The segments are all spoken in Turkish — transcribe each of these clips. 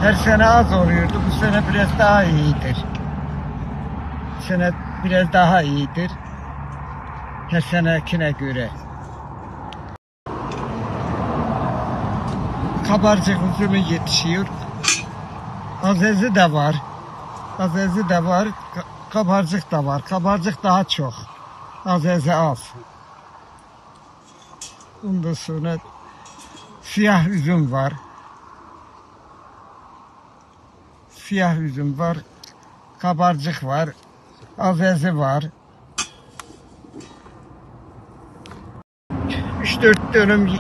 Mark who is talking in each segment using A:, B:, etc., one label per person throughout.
A: Her sene az oluyordu, bu sene biraz daha iyidir. Bu sene biraz daha iyidir. Her senekine göre. Kabarcık üzümü yetişiyor. Azezi de var. Azezi de var. Kabarcık da var. Kabarcık daha çok. Azezi az. Ondan sonra siyah üzüm var. Siyah üzüm var. Kabarcık var. Azezi var. 3-4 dönüm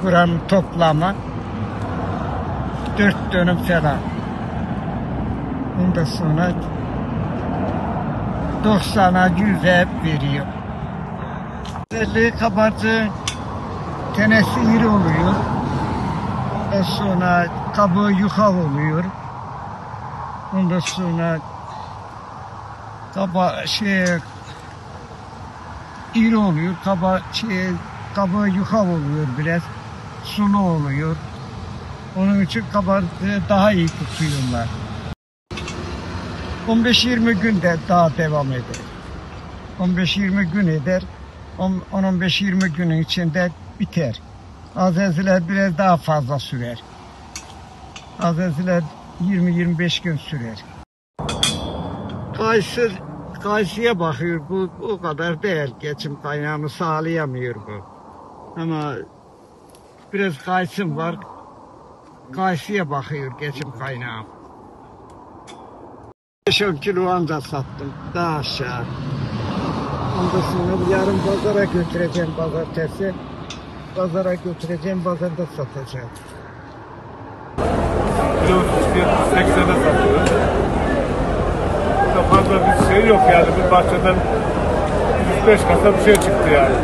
A: buranın toplamı. 4 dönüm falan. Ondan sonra 90'a 100'e hep veriyor. Özelliği kabarcığın tenesi iri oluyor. Ondan sonra kabuğu yuka oluyor. Ondan sonra iri oluyor. Kabuğu yuka oluyor biraz. Sulu oluyor. Onun için kabarcığı daha iyi tutuyorlar. 15-20 günde daha devam eder. 15-20 gün eder. 10-15-20 günün içinde biter. Azeziler biraz daha fazla sürer. Azeziler 20-25 gün sürer. Kayısıya bakıyor, bu o kadar değil. Geçim kaynağını sağlayamıyor bu. Ama biraz kayısım var. Kayısıya bakıyor geçim kaynağım. 5-10 kilo anca sattım, daha aşağı. Ondan sonra yarın pazara götüreceğim, pazartesi. Pazara götüreceğim, pazarda satacağım.
B: Kilo 80'e satıyoruz. Burada fazla bir şey yok yani, bir bahçeden 3-5 kasa bir şey çıktı yani.